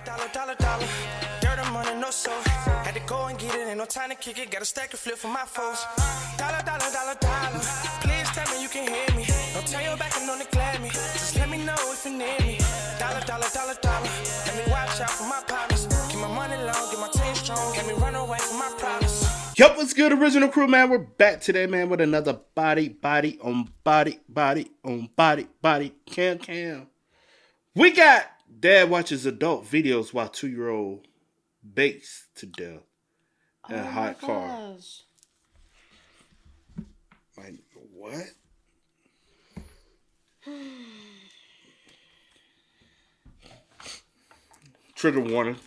Dollar. Dirt and money, no soul. Had to go and get it, ain't no time to kick it. Got a stack of flip for my foes. Dollar. Please tell me you can hear me. Don't turn your back and don't neglect me. Just let me know if you need me. Dollar. Let me watch out for my partners. Keep my money long, get my team strong. Let me run away from my problems. Yup, what's good, original crew, man? We're back today, man, with another body on body cam. We got dad watches adult videos while 2-year-old bakes to death in a hot car. Like, what? Trigger warning.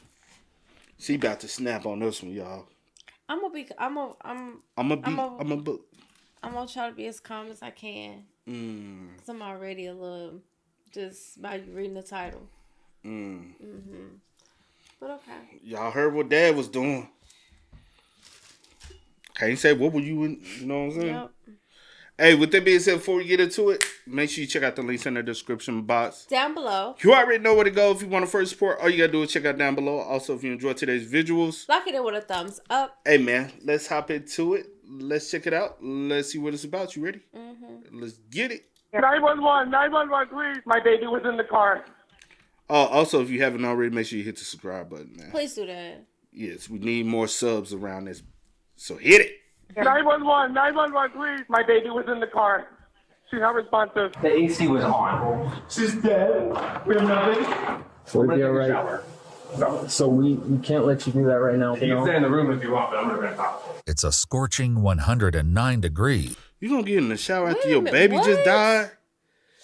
She about to snap on this one, y'all. I'm gonna try to be as calm as I can. Cause I'm already a little just by you reading the title. But okay. Y'all heard what Dad was doing. Can't say what were you in, you know what I'm saying? Yep. Hey, with that being said, before we get into it, make sure you check out the links in the description box. Down below. You already know where to go if you want to first support. All you gotta do is check out down below. Also, if you enjoyed today's visuals, Lock it in with a thumbs up. Hey man, let's hop into it. Let's check it out. Let's see what it's about. You ready? Let's get it. 911, please. My baby was in the car. Also, if you haven't already, make sure you hit the subscribe button, man. Please do that. Yes, we need more subs around this. So hit it. 911, please. My baby was in the car. She's not responsive. The AC was on. She's dead. We have nothing. We'll be all right. No. So we can't let you do that right now. You can stay in the room if you want, but I'm not going to talk. It's a scorching 109 degrees. You gonna get in the shower after Wait a your minute, baby what? just died?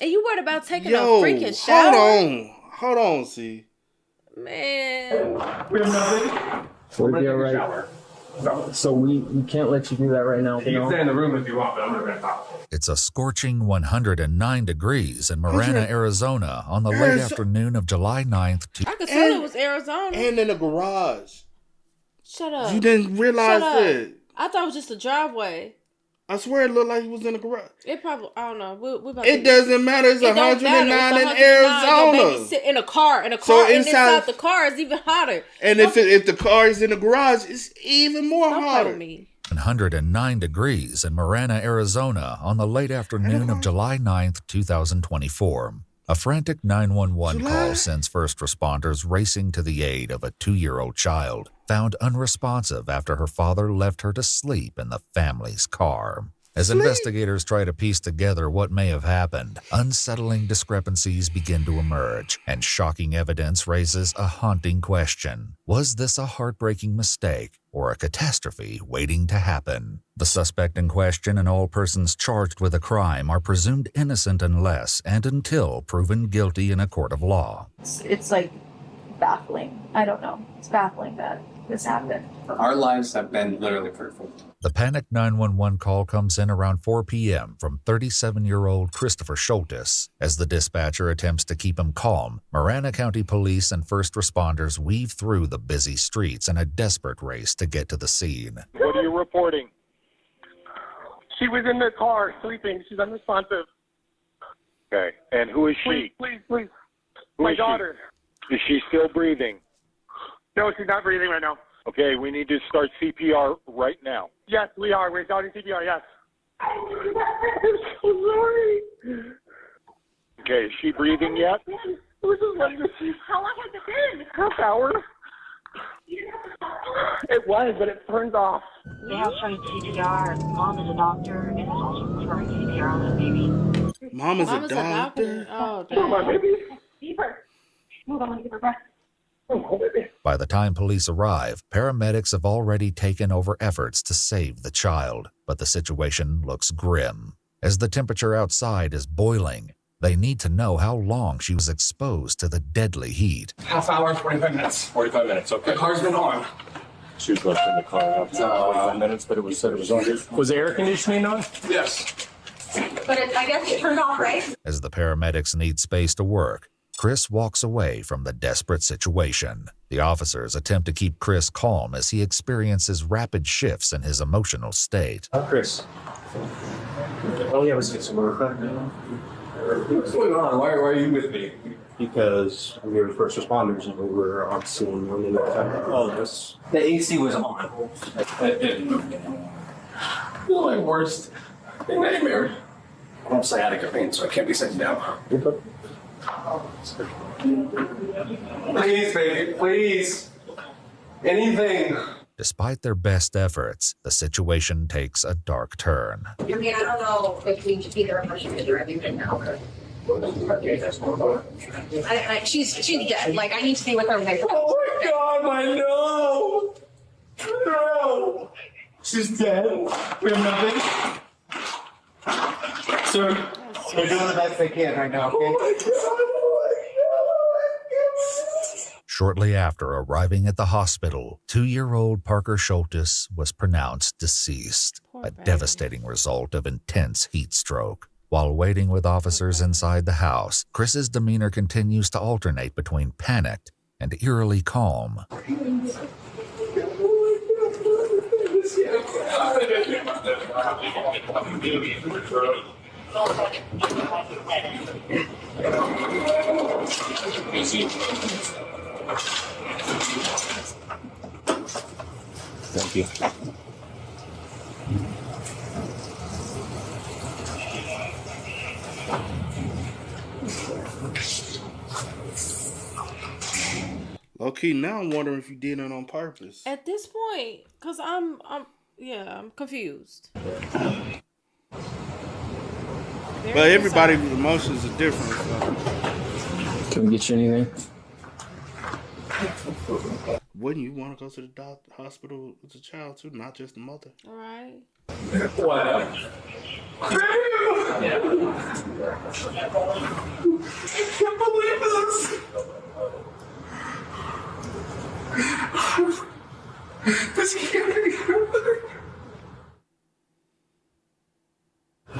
And you worried about taking Yo, a freaking shower? Hold on, see. Man. We have nothing. We'll be all right. No. So we can't let you do that right now. You can stay in the room if you want, but I'm not going to talk. It's a scorching 109 degrees in Marana, Arizona on the late afternoon of July 9th. I could say it was Arizona. And in the garage. Shut up. You didn't realize Shut up. that. I thought it was just a driveway. I swear it looked like he was in the garage. It probably, I don't know. We're about It doesn't matter. It's It don't 109 matter. in It's 109. Your Arizona. baby sit in a car. So And inside- inside the car is even hotter. And if the car is in the garage, it's even more Don't play hotter. with me. 109 degrees in Marana, Arizona on the late afternoon of July 9th, 2024. A frantic 911 call sends first responders racing to the aid of a 2-year-old child, found unresponsive after her father left her to sleep in the family's car. As investigators try to piece together what may have happened, unsettling discrepancies begin to emerge, and shocking evidence raises a haunting question. Was this a heartbreaking mistake or a catastrophe waiting to happen? The suspect in question and all persons charged with a crime are presumed innocent unless and until proven guilty in a court of law. It's like baffling. I don't know. It's baffling that this happened. Our lives have been literally perfect. The panicked 911 call comes in around 4 p.m. from 37-year-old Christopher Schultes. As the dispatcher attempts to keep him calm, Marana County Police and first responders weave through the busy streets in a desperate race to get to the scene. What are you reporting? She was in the car sleeping. She's unresponsive. Okay. And who is she? Please. Who My is she? daughter. Is she still breathing? No, she's not breathing right now. Okay, we need to start CPR right now. Yes, we are. We're starting CPR, yes. I'm so sorry. Okay, is she breathing yet? How long has it been? Half hour. It was, but it turned off. We have tried CPR. Mom is a doctor and is also performing CPR on the baby. Mom is a Mama's a doctor. Oh, Come on, damn. baby. Deeper. Move on, give her breath. Oh, baby. By the time police arrive, paramedics have already taken over efforts to save the child, but the situation looks grim. As the temperature outside is boiling, they need to know how long she was exposed to the deadly heat. Half hour, 45 minutes. 45 minutes, okay. The car's been on. She was left in the car after 45 minutes, but it was said it was on. Was the air conditioning on? Yes. But I guess it turned off, right? As the paramedics need space to work, Chris walks away from the desperate situation. The officers attempt to keep Chris calm as he experiences rapid shifts in his emotional state. Chris. Oh yeah, let's get some more. What's going on? Why are you with me? because we were first responders and we were on scene when they notified all of us. The AC was on. My worst nightmare. I have sciatica pain, so I can't be sitting down. Please, baby, please. Anything. Despite their best efforts, the situation takes a dark turn. I mean, I don't know if we should either of us should be driving right now. She's dead. Like, I need to be with her when I Oh my God, I know. No. She's dead. We have nothing. Sir, They're doing the best they can right now, okay? oh my God. Shortly after arriving at the hospital, 2-year-old Parker Schultes was pronounced deceased, a devastating result of intense heat stroke. While waiting with officers inside the house, Chris's demeanor continues to alternate between panicked and eerily calm. Thank you. Low-key, now I'm wondering if you did it on purpose. At this point, because I'm confused. But everybody's emotions are different. So. Can we get you anything? Wouldn't you want to go to the hospital with the child too, not just the mother? All right. What? I can't believe this. This can't be good.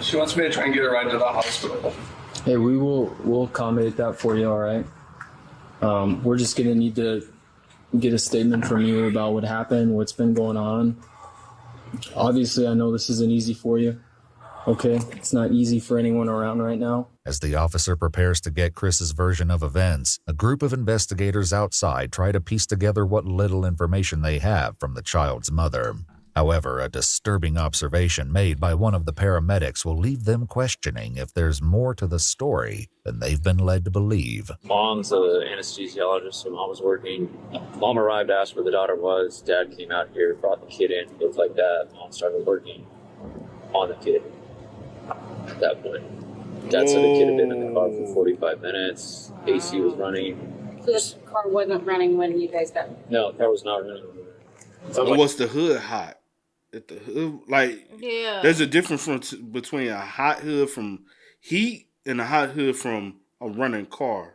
She wants me to try and get her right to the hospital. Hey, we'll accommodate that for you, all right? We're just gonna need to get a statement from you about what happened, what's been going on. Obviously, I know this isn't easy for you. Okay? It's not easy for anyone around right now. As the officer prepares to get Chris's version of events, a group of investigators outside try to piece together what little information they have from the child's mother. However, a disturbing observation made by one of the paramedics will leave them questioning if there's more to the story than they've been led to believe. Mom's an anesthesiologist, so Mom was working. Mom arrived, asked where the daughter was. Dad came out here, brought the kid in, looked like that. Mom started working on the kid at that point. Dad said the kid had been in the car for 45 minutes. AC was running. So this car wasn't running when you guys got. No, the car was not running. So was the hood hot? At the hood, there's a difference between a hot hood from heat and a hot hood from a running car.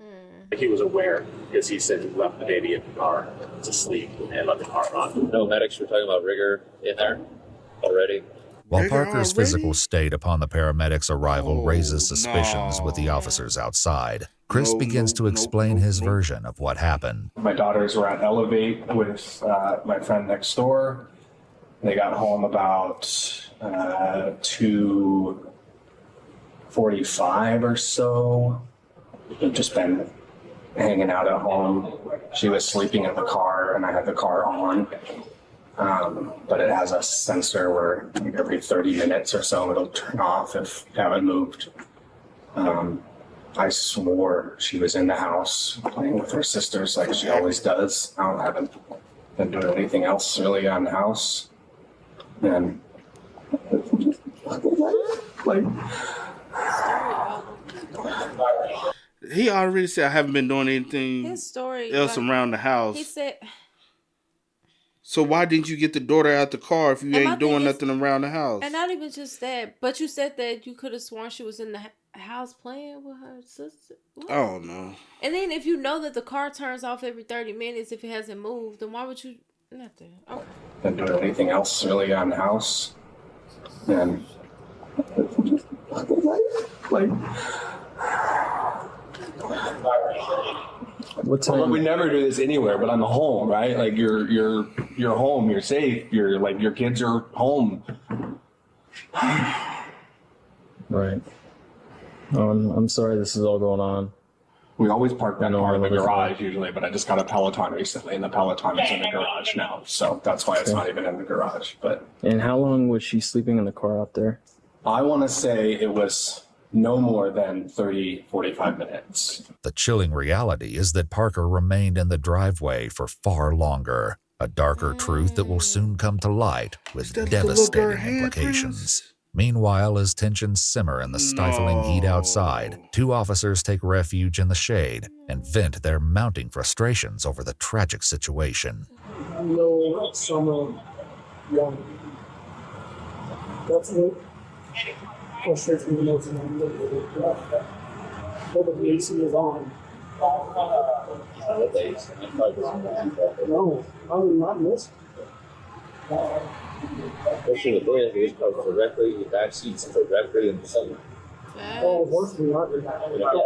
He was aware because he said he left the baby in the car to sleep and let the car run. No medics were talking about rigor in there already. While Parker's physical state upon the paramedics' arrival raises suspicions with the officers outside, Chris begins to explain his version of what happened. My daughters were at Elevate with my friend next door. They got home about 2:45 or so. We've just been hanging out at home. She was sleeping in the car, and I had the car on. But it has a sensor where every 30 minutes or so it'll turn off if you haven't moved. I swore she was in the house playing with her sisters like she always does. I haven't been doing anything else really on the house. And he already said I haven't been doing anything else around the house. He said. So why didn't you get the daughter out the car if you ain't doing nothing around the house? And not even just that, but you said that you could have sworn she was in the house playing with her sister. What? Oh no! And then if you know that the car turns off every 30 minutes if it hasn't moved, then why would you? Nothing. Okay. Been doing anything else really on the house. And what time? Well, we never do this anywhere, but I'm home, right? Like you're home, you're safe, you're like your kids are home. Right. I'm sorry this is all going on. We always park that car in the garage usually, but I just got a Peloton recently, and the Peloton is in the garage now, so that's why it's not even in the garage. But And how long was she sleeping in the car out there? I want to say it was no more than 30, 45 minutes. The chilling reality is that Parker remained in the driveway for far longer, a darker truth that will soon come to light with devastating implications. Meanwhile, as tensions simmer in the stifling heat outside, two officers take refuge in the shade and vent their mounting frustrations over the tragic situation. No summer one. That's it. Frustrates me the most. But the AC is on. No, I would not miss. Especially the day, it comes directly, the back seats directly in the sun. Oh, worse than that.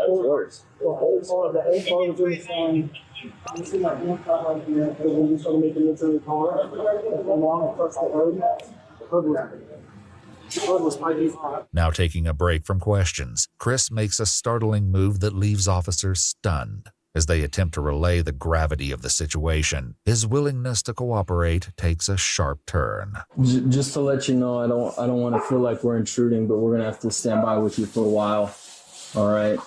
Worse. The whole car was doing fine. You see my hand cut right here, but when you started making it to the car, along across the road, the hood was piping hot. Now taking a break from questions, Chris makes a startling move that leaves officers stunned. As they attempt to relay the gravity of the situation, his willingness to cooperate takes a sharp turn. Just to let you know, I don't want to feel like we're intruding, but we're gonna have to stand by with you for a while. All right.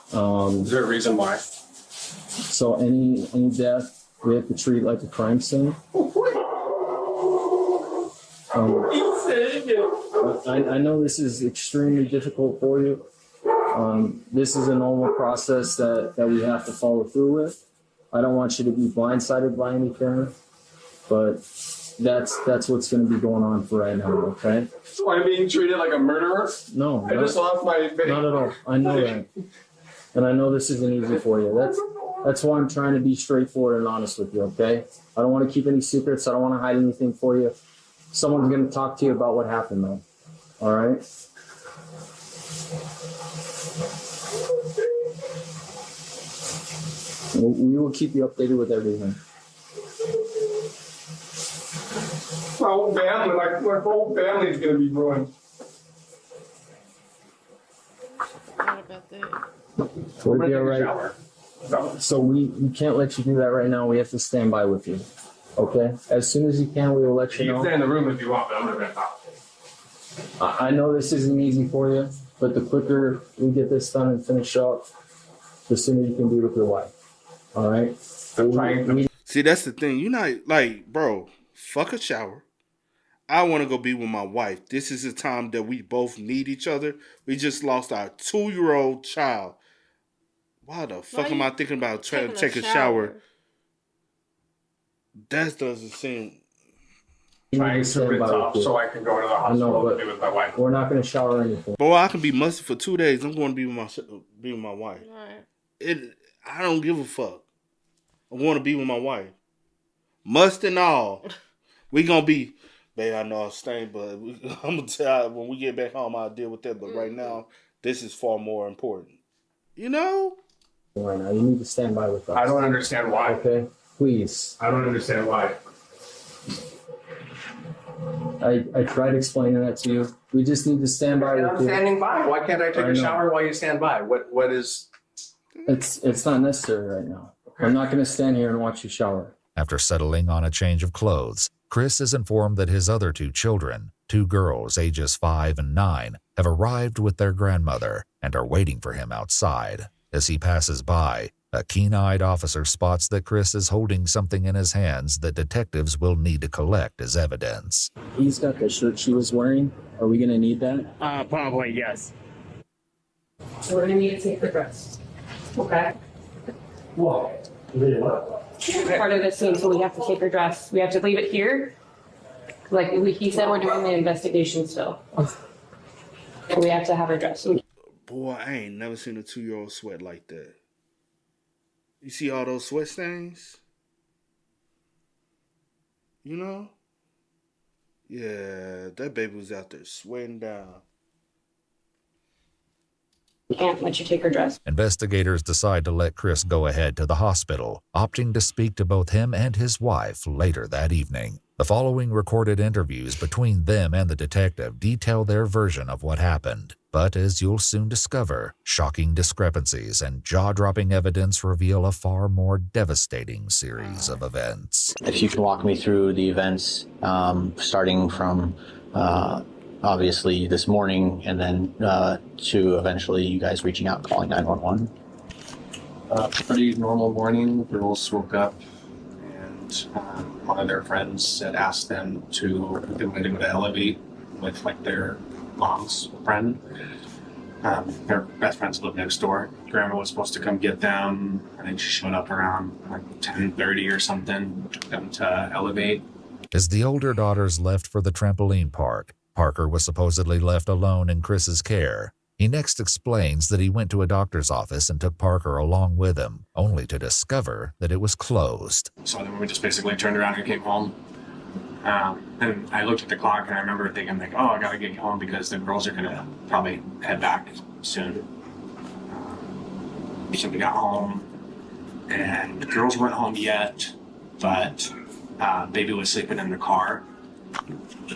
Is there a reason why? So any death we have to treat like a crime scene. I know this is extremely difficult for you. This is a normal process that we have to follow through with. I don't want you to be blindsided by anything, but that's what's going to be going on for right now, okay? So I'm being treated like a murderer? No. I just lost my video. Not at all. I know that. And I know this isn't easy for you. That's why I'm trying to be straightforward and honest with you, okay? I don't want to keep any secrets. I don't want to hide anything for you. Someone's going to talk to you about what happened, though. All right? We will keep you updated with everything. My whole family, my whole family is going to be ruined. What about that? We'll be all right. So we can't let you do that right now. We have to stand by with you. Okay? As soon as you can, we will let you know. You can stay in the room if you want, but I'm not going to talk. I know this isn't easy for you, but the quicker we get this done and finish up, the sooner you can be with your wife. All right? See, that's the thing. You're not like, bro, fuck a shower. I want to go be with my wife. This is a time that we both need each other. We just lost our 2-year-old child. Why the fuck am I thinking about trying to take a shower? That doesn't seem... Trying to rinse off so I can go to the hospital and be with my wife. We're not going to shower anything. Boy, I can be musty for 2 days. I'm going to be with my wife. Right. I don't give a fuck. I want to be with my wife. Must and all. We going to be... Babe, I know I'm stained, but I'm going to tell you, when we get back home, I'll deal with that. But right now, this is far more important. You know? Right now, you need to stand by with us. I don't understand why. Okay? Please. I don't understand why. I tried explaining that to you. We just need to stand by with you. I'm standing by. Why can't I take a shower while you stand by? What is... It's not necessary right now. Okay. I'm not going to stand here and watch you shower. After settling on a change of clothes, Chris is informed that his other 2 children, 2 girls ages 5 and 9, have arrived with their grandmother and are waiting for him outside. As he passes by, a keen-eyed officer spots that Chris is holding something in his hands that detectives will need to collect as evidence. He's got the shirt she was wearing. Are we going to need that? Probably, yes. So we're going to need to take the dress. Okay? Whoa. Part of this scene, so we have to take her dress. We have to leave it here. Like he said, we're doing the investigation still. We have to have her dress. Boy, I ain't never seen a 2-year-old sweat like that. You see all those sweat stains? You know? Yeah, that baby was out there sweating down. We can't let you take her dress. Investigators decide to let Chris go ahead to the hospital, opting to speak to both him and his wife later that evening. The following recorded interviews between them and the detective detail their version of what happened. But as you'll soon discover, shocking discrepancies and jaw-dropping evidence reveal a far more devastating series of events. If you can walk me through the events, starting from obviously this morning and then to eventually you guys reaching out and calling 911. Pretty normal morning. Girls woke up and one of their friends had asked them to elevate with like their mom's friend. Their best friends live next door. Grandma was supposed to come get them. I think she showed up around like 10:30 or something, took them to elevate. As the older daughters left for the trampoline park, Parker was supposedly left alone in Chris's care. He next explains that he went to a doctor's office and took Parker along with him, only to discover that it was closed. So then we just basically turned around and came home. And I looked at the clock and I remember thinking like, oh, I gotta get home because the girls are gonna probably head back soon. So we got home and the girls weren't home yet, but baby was sleeping in the car.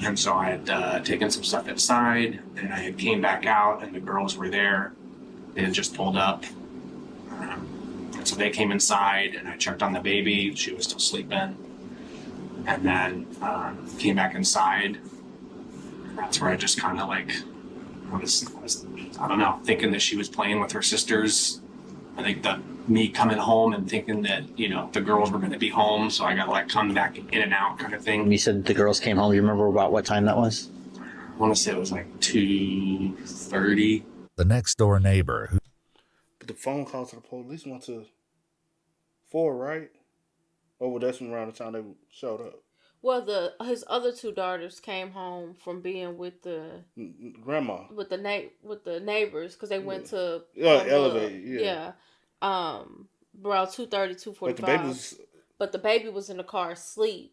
And so I had taken some stuff inside and I had came back out and the girls were there. They had just pulled up. And so they came inside and I checked on the baby. She was still sleeping. And then came back inside. That's where I just kind of like, I was, I don't know, thinking that she was playing with her sisters. I think me coming home and thinking that, you know, the girls were going to be home. So I got to like come back in and out kind of thing. You said the girls came home. You remember about what time that was? I want to say it was like 2:30. The next door neighbor who... But the phone call to the police went to 4, right? Or that's around the time they showed up. Well, his other two daughters came home from being with the grandma, with the neighbors, because they went to elevate. Yeah. Around 2:30, 2:45. But the baby was in the car asleep.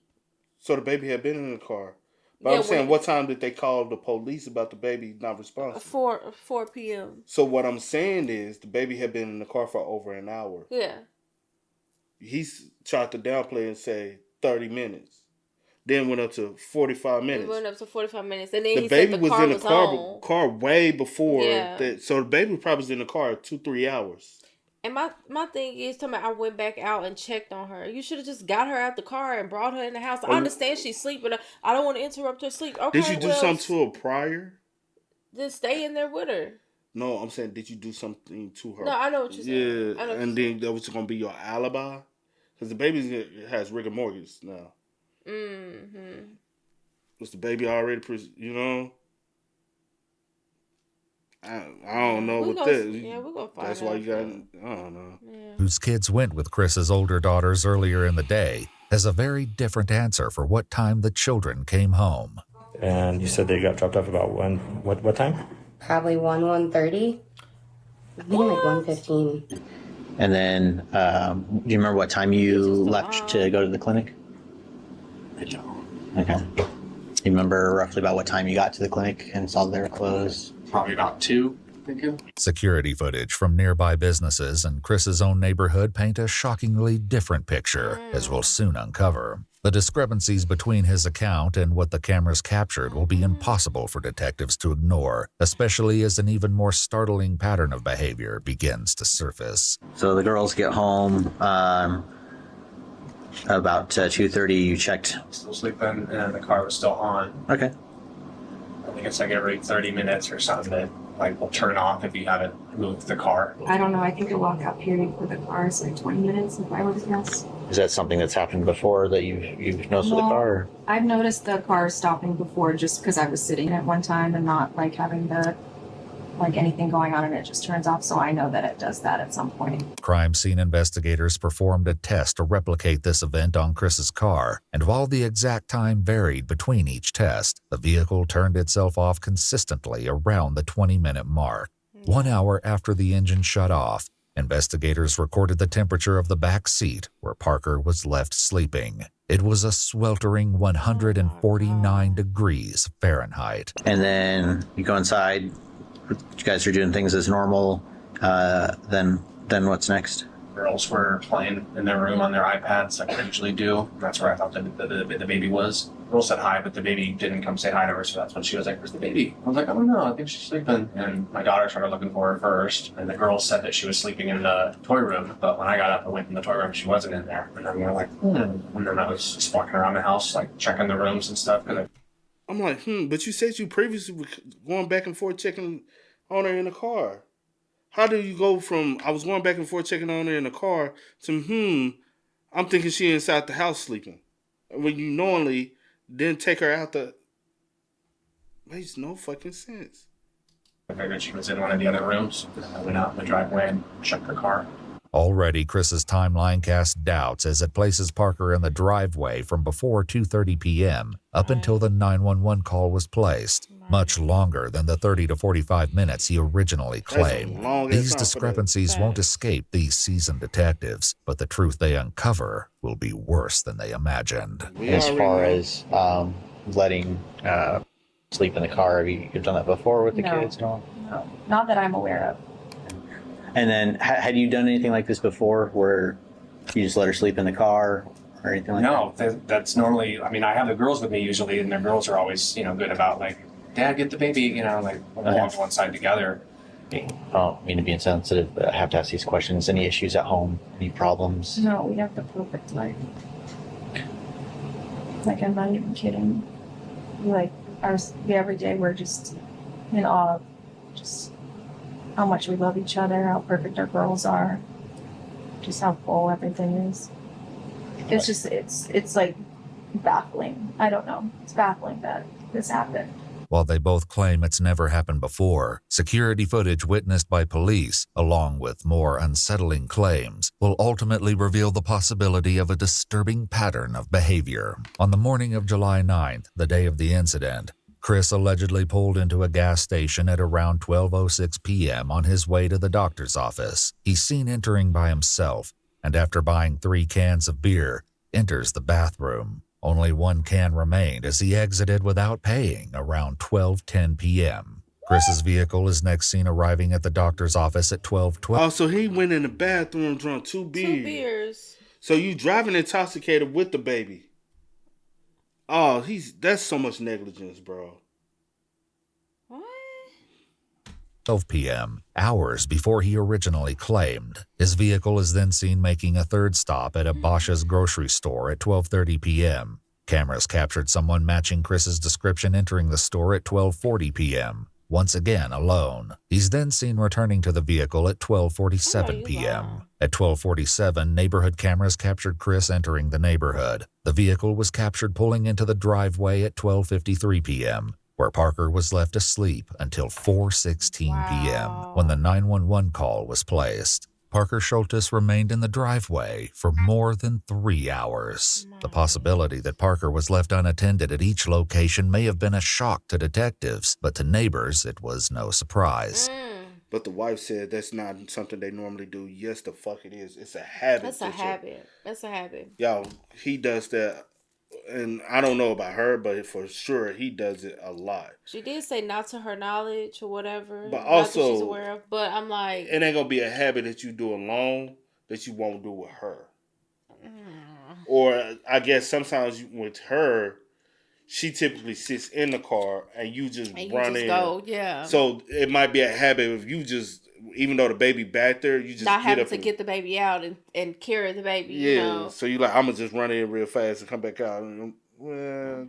So the baby had been in the car. But I'm saying, what time did they call the police about the baby not responsive? 4 p.m. So what I'm saying is the baby had been in the car for over an hour. Yeah. He's tried to downplay and say 30 minutes. Then went up to 45 minutes. It went up to 45 minutes. And then the baby was in the car way before that. So the baby probably was in the car 2-3 hours. And my thing is, I went back out and checked on her. You should have just got her out the car and brought her in the house. I understand she's sleeping. I don't want to interrupt her sleep. Okay, did you do something to her prior? Just stay in there with her. No, I'm saying, did you do something to her? No, I know what you're saying. Yeah, and then that was going to be your alibi? Because the baby has rigor mortis now. Mm-hmm. Was the baby already, you know? I don't know what this. Yeah, we're gonna find That's out. Why you got. I don't know. Yeah. Whose kids went with Chris's older daughters earlier in the day, has a very different answer for what time the children came home. And you said they got dropped off about what time? Probably 1:30. I think like 1:15. And then, do you remember what time you left to go to the clinic? I don't. Okay. You remember roughly about what time you got to the clinic and saw they were closed? Probably about 2, I think. Security footage from nearby businesses and Chris's own neighborhood paint a shockingly different picture, as we'll soon uncover. The discrepancies between his account and what the cameras captured will be impossible for detectives to ignore, especially as an even more startling pattern of behavior begins to surface. So the girls get home about 2:30. You checked. Still sleeping, and the car was still on. Okay. I think it's like every 30 minutes or something that like will turn off if you haven't moved the car. I don't know. I think the lockout period for the car is like 20 minutes, if I were to guess. Is that something that's happened before that you've noticed with the car? Or? I've noticed the car stopping before just because I was sitting at one time and not like having anything going on and it just turns off. So I know that it does that at some point. Crime scene investigators performed a test to replicate this event on Chris's car, and while the exact time varied between each test, the vehicle turned itself off consistently around the 20-minute mark. 1 hour after the engine shut off, investigators recorded the temperature of the back seat where Parker was left sleeping. It was a sweltering 149 degrees Fahrenheit. And then you go inside. You guys are doing things as normal. Then what's next? Girls were playing in their room on their iPads like they usually do. That's where I thought the baby was. Girl said hi, but the baby didn't come say hi to her, so that's when she was like, "Where's the baby?" I was like, "I don't know, I think she's sleeping." And my daughter started looking for her first, and the girl said that she was sleeping in the toy room, but when I got up and went in the toy room, she wasn't in there. And then we were like, And then I was just walking around the house, like checking the rooms and stuff. I'm like, but you said you previously were going back and forth checking on her in the car. How do you go from, I was going back and forth checking on her in the car, to, I'm thinking she inside the house sleeping. When you knowingly didn't take her out the... Makes no fucking sense. I figured she was in one of the other rooms. I went out in the driveway and checked her car. Already, Chris's timeline casts doubts as it places Parker in the driveway from before 2:30 p.m. up until the 911 call was placed, much longer than the 30 to 45 minutes he originally claimed. These discrepancies won't escape these seasoned detectives, but the truth they uncover will be worse than they imagined. As far as letting sleep in the car, have you done that before with the kids and all? No, not that I'm aware of. And then, had you done anything like this before, where you just let her sleep in the car or anything like that? No, that's normally, I mean, I have the girls with me usually, and the girls are always, good about, like, Dad, get the baby, like, we'll walk to one side together. I don't mean to be insensitive, but I have to ask these questions. Any issues at home? Any problems? No, we have the perfect life. Like, I'm not even kidding. Like, every day we're just in awe of just how much we love each other, how perfect our girls are, just how full everything is. It's just, it's like baffling. I don't know. It's baffling that this happened. While they both claim it's never happened before, security footage witnessed by police, along with more unsettling claims, will ultimately reveal the possibility of a disturbing pattern of behavior. On the morning of July 9th, the day of the incident, Chris allegedly pulled into a gas station at around 12:06 p.m. on his way to the doctor's office. He's seen entering by himself, and after buying 3 cans of beer, enters the bathroom. Only 1 can remained as he exited without paying around 12:10 p.m. Chris's vehicle is next seen arriving at the doctor's office at 12:12. Oh, so he went in the bathroom, drunk 2 beers. 2 beers. So you driving intoxicated with the baby. Oh, that's so much negligence, bro. What? 12 p.m., hours before he originally claimed. His vehicle is then seen making a 3rd stop at a Bosch's grocery store at 12:30 p.m. Cameras captured someone matching Chris's description entering the store at 12:40 p.m., once again alone. He's then seen returning to the vehicle at 12:47 p.m. At 12:47, neighborhood cameras captured Chris entering the neighborhood. The vehicle was captured pulling into the driveway at 12:53 p.m., where Parker was left asleep until 4:16 p.m. when the 911 call was placed. Parker Schultes remained in the driveway for more than 3 hours. The possibility that Parker was left unattended at each location may have been a shock to detectives, but to neighbors, it was no surprise. But the wife said that's not something they normally do. Yes, the fuck it is. It's a habit. That's a habit. That's a habit. Yo, he does that. And I don't know about her, but for sure he does it a lot. She did say not to her knowledge or whatever. But also, not that she's aware of. But I'm like, it ain't gonna be a habit that you do alone that you won't do with her. Or I guess sometimes with her, she typically sits in the car and you just run in. Go, yeah. So it might be a habit if you just, even though the baby back there, you just not having to get the baby out and carry the baby. Yeah. You know? So you like, I'm gonna just run in real fast and come back out. Well,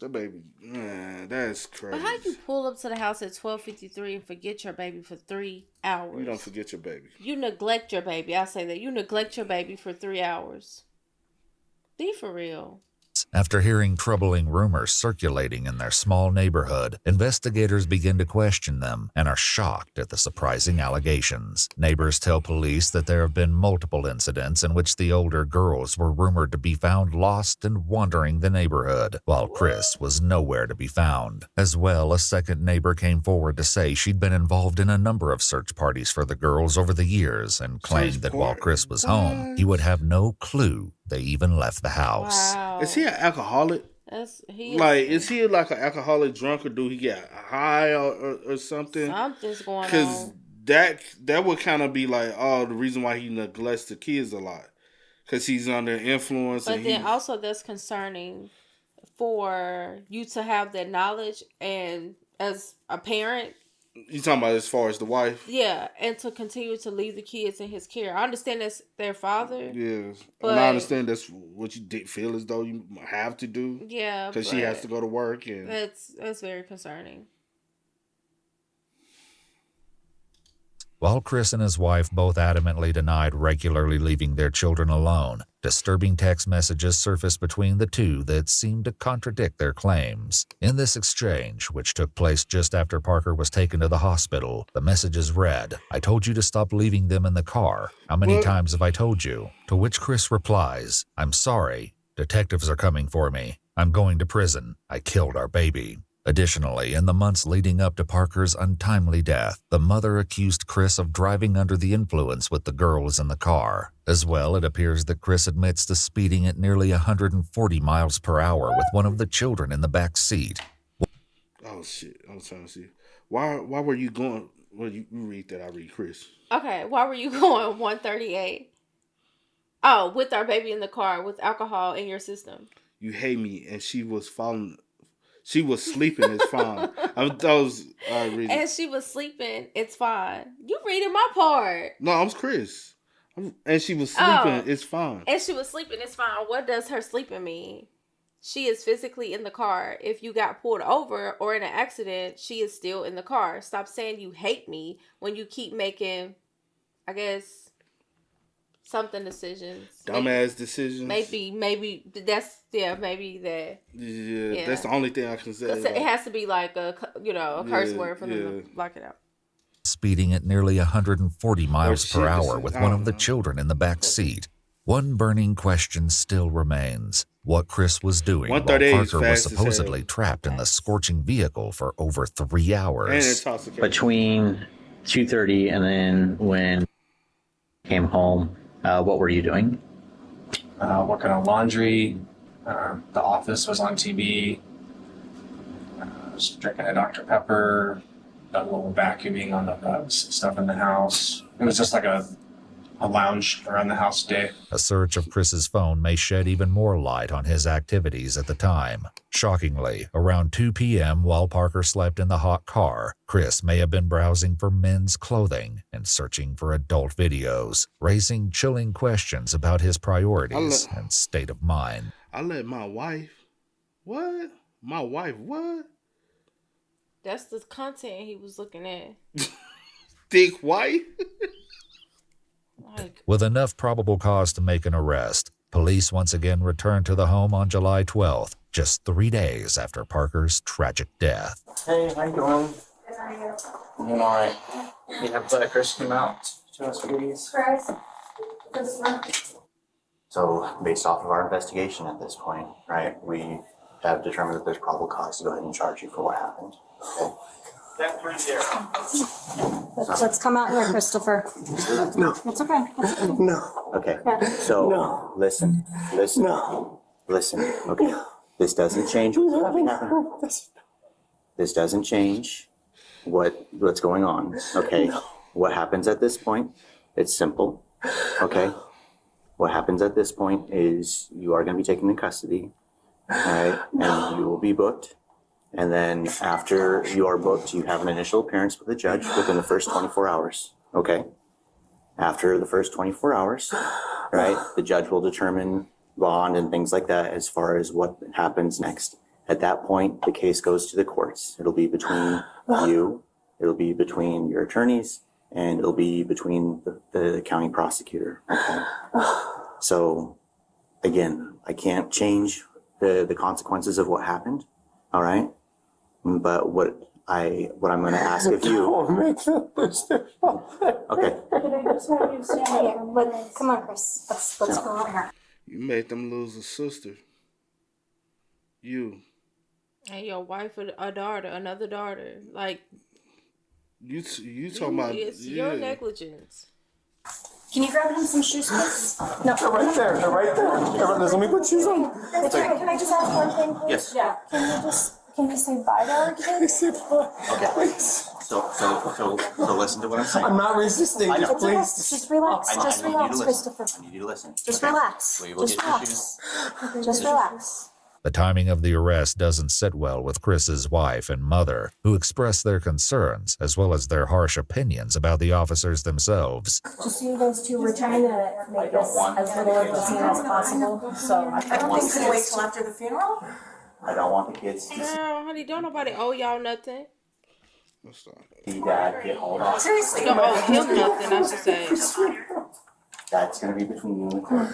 the baby. Man, that's crazy. But how you pull up to the house at 12:53 and forget your baby for 3 hours? You don't forget your baby. You neglect your baby. I'll say that. You neglect your baby for 3 hours. Be for real. After hearing troubling rumors circulating in their small neighborhood, investigators begin to question them and are shocked at the surprising allegations. Neighbors tell police that there have been multiple incidents in which the older girls were rumored to be found lost and wandering the neighborhood, while Chris was nowhere to be found. As well, a second neighbor came forward to say she'd been involved in a number of search parties for the girls over the years and claimed that while Chris was home, he would have no clue they even left the house. Wow. Is he an alcoholic? Is he like an alcoholic drunk, or do he get high or something? Something's going on. Because that would kind of be like, the reason why he neglects the kids a lot. Because he's under influence. But then also that's concerning for you to have that knowledge, and as a parent, you talking about as far as the wife? Yeah, and to continue to leave the kids in his care. I understand that's their father. Yes, and I understand that's what you feel as though you have to do. Yeah, because she has to go to work, and that's very concerning. While Chris and his wife both adamantly denied regularly leaving their children alone, disturbing text messages surfaced between the two that seemed to contradict their claims. In this exchange, which took place just after Parker was taken to the hospital, the messages read, "I told you to stop leaving them in the car. How many times have I told you?" To which Chris replies, "I'm sorry. Detectives are coming for me. I'm going to prison. I killed our baby." Additionally, in the months leading up to Parker's untimely death, the mother accused Chris of driving under the influence with the girls in the car. As well, it appears that Chris admits to speeding at nearly 140 miles per hour with one of the children in the back seat. Oh, shit. I was trying to see. Why were you going? Well, you read that. I read Chris. Okay, why were you going 138? Oh, with our baby in the car with alcohol in your system. You hate me, and she was falling... She was sleeping. It's fine. And she was sleeping. It's fine. You reading my part? No, I'm Chris. And she was sleeping. It's fine. And she was sleeping. It's fine. What does her sleeping mean? She is physically in the car. If you got pulled over or in an accident, she is still in the car. Stop saying you hate me when you keep making, I guess, something decisions. Dumbass decisions. Maybe that's maybe that. Yeah, that's the only thing I can say. It has to be like a curse word for them to block it out. Speeding at nearly 140 miles per hour with one of the children in the back seat. One burning question still remains: what Chris was doing while Parker was supposedly trapped in the scorching vehicle for over 3 hours. Between 2:30 and then when I came home, what were you doing? Working on laundry. The Office was on TV. Was drinking a Dr. Pepper. Done a little vacuuming on the stuff in the house. It was just like a lounge around the house day. A search of Chris's phone may shed even more light on his activities at the time. Shockingly, around 2 p.m. while Parker slept in the hot car, Chris may have been browsing for men's clothing and searching for adult videos, raising chilling questions about his priorities and state of mind. I let my wife... What? My wife what? That's the content he was looking at. Thick wife? With enough probable cause to make an arrest, police once again returned to the home on July 12th, just 3 days after Parker's tragic death. Hey, how you doing? Good, how are you? I'm doing all right. You have Chris come out to us, please. Chris, this one. So, based off of our investigation at this point, right, we have determined that there's probable cause to go ahead and charge you for what happened. Okay. That right there. Let's come out here, Christopher. No. It's okay. No. Okay. So, listen. No. Listen. Okay. This doesn't change what's happening. This doesn't change what's going on. Okay. What happens at this point? It's simple. Okay. What happens at this point is you are going to be taken into custody. All right. And you will be booked. And then after you are booked, you have an initial appearance with the judge within the first 24 hours. Okay. After the first 24 hours, right, the judge will determine bond and things like that as far as what happens next. At that point, the case goes to the courts. It'll be between you, it'll be between your attorneys, and it'll be between the county prosecutor. Okay. So, again, I can't change the consequences of what happened. All right. But what I'm going to ask of you. Okay. Come on, Chris. Let's go out here. You made them lose a sister. You. And your wife, a daughter, another daughter. Like, you talking about... It's your negligence. Can you grab him some shoes, please? No. They're right there. They're right there. Let me put shoes on. Can I just ask one thing, please? Yes. Yeah. Can you say bye to our kids? Please. So listen to what I'm saying. I'm not resisting. I know. Please. Just relax. I Just need you to relax, listen. Christopher. I need you to listen. Just relax. We will Just get your relax. Just relax. The timing of the arrest doesn't sit well with Chris's wife and mother, who express their concerns as well as their harsh opinions about the officers themselves. Just you guys two, we're trying to make this as little of a scene as possible. So I don't think we can wait till after the funeral. I don't want the kids to Girl, honey, don't nobody owe y'all nothing. see Dad get hauled off. Seriously. Don't owe him nothing, I should say. That's going to be between you and the court.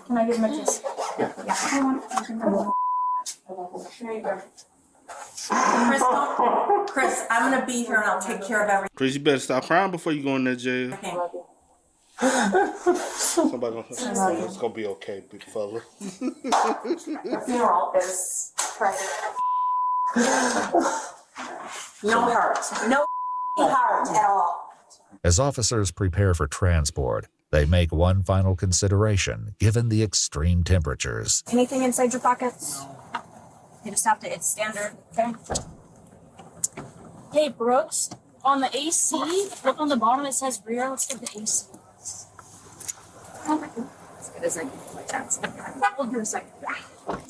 Can I give him a kiss? Chris, I'm gonna be here and I'll take care of everything. Chris, you better stop crying before you go in that jail. Somebody gonna, it's gonna be okay, big fella. The funeral is private. No heart. No heart at all. As officers prepare for transport, they make one final consideration given the extreme temperatures. Anything inside your pockets? You just have to, it's standard, okay? Hey, Brooks, on the AC, look on the bottom, it says rear. Let's get the AC. As good as I can do my chance. We'll do a second.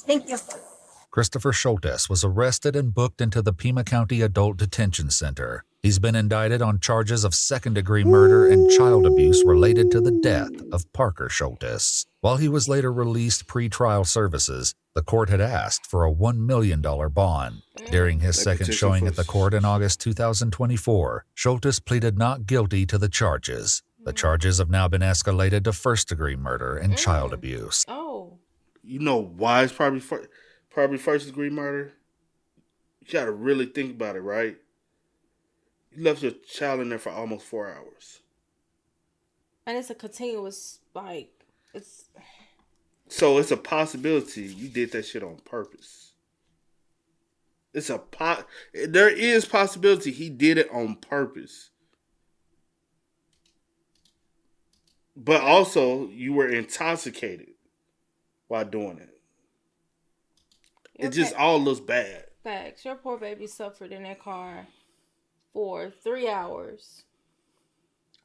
Thank you. Christopher Schultes was arrested and booked into the Pima County Adult Detention Center. He's been indicted on charges of second-degree murder and child abuse related to the death of Parker Schultes. While he was later released pre-trial services, the court had asked for a $1 million bond. During his second showing at the court in August 2024, Schultes pleaded not guilty to the charges. The charges have now been escalated to first-degree murder and child abuse. Oh. You know why it's probably first-degree murder? You gotta really think about it, right? You left your child in there for almost 4 hours. And it's a continuous, like, it's... So it's a possibility you did that shit on purpose. There is possibility he did it on purpose. But also, you were intoxicated while doing it. It just all looks bad. Facts. Your poor baby suffered in that car for 3 hours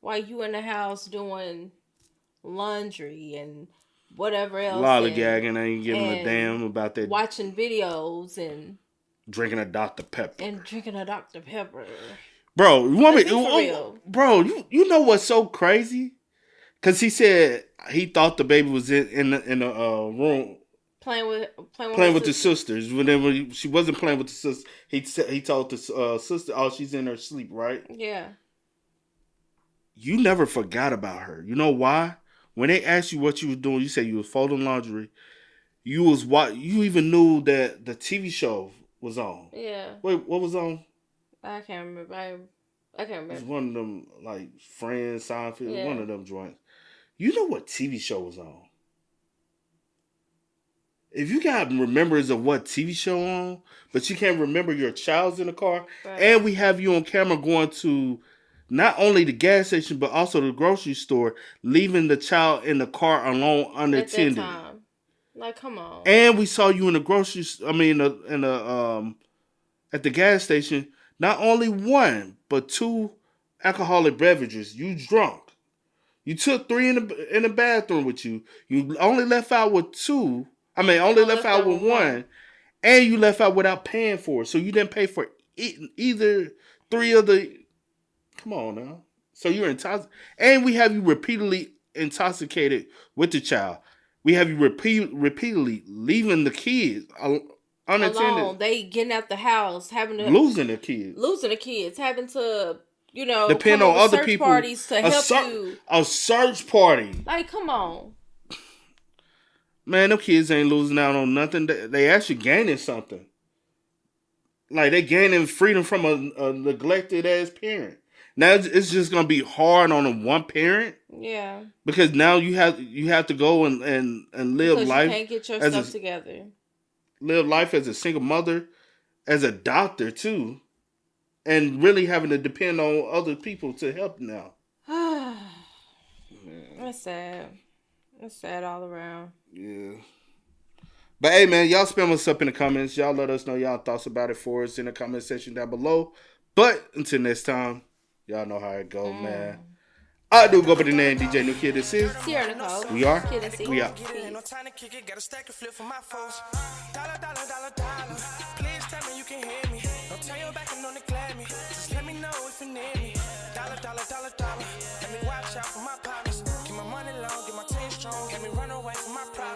while you in the house doing laundry and whatever else. Lollygagging, ain't giving a damn about that. Watching videos and drinking a Dr. Pepper. Bro, you want me? Bro, you know what's so crazy? Because he said he thought the baby was in the room. Playing with the sisters. Whenever she wasn't playing with the sisters, he told the sister, "Oh, she's in her sleep, right?" Yeah. You never forgot about her. You know why? When they asked you what you was doing, you said you was folding laundry. You even knew that the TV show was on. Yeah. Wait, what was on? I can't remember. I can't remember. It's one of them, like Friends, Seinfeld, Yeah. one of them joints. You know what TV show was on? If you got remembrance of what TV show on, but you can't remember your child's in the car, right. And we have you on camera going to not only the gas station but also the grocery store, leaving the child in the car alone unattended. At that time. Like, come on. And we saw you in the at the gas station, not only one but two alcoholic beverages. You drunk. You took 3 in the bathroom with you. You only left out with 2. Only left out with 1, and you left out without paying for it. So you didn't pay for either 3 of the. Come on now. So you're intoxicated, and we have you repeatedly intoxicated with the child. We have you repeatedly leaving the kids unattended. Alone. They getting out the house, having to losing the kids, having to depend on other people. Parties to help you. A search party. Like, come on. Man, them kids ain't losing out on nothing. They actually gaining something. Like, they gaining freedom from a neglected ass parent. Now it's just gonna be hard on a one parent. Yeah. Because now you have to go and live because life. You can't get your stuff together. Live life as a single mother, as a doctor too, and really having to depend on other people to help now. It's sad. It's sad all around. Yeah. But hey, man, y'all spam us up in the comments. Y'all let us know y'all thoughts about it for us in the comment section down below. But until next time, y'all know how it go, man. I do go by the name DJ New Kid. This is Sierra Nicole. We are. Kid and C. We out. No time to kick it, got a stack of flip for my foes. Dollar, dollar, dollar, dollar. Please tell me you can hear me. Don't turn your back and don't neglect me. Just let me know if you need me. Dollar, dollar, dollar, dollar. Let me watch out for my partners. Get my money long, get my team strong. Let me run away from my problems.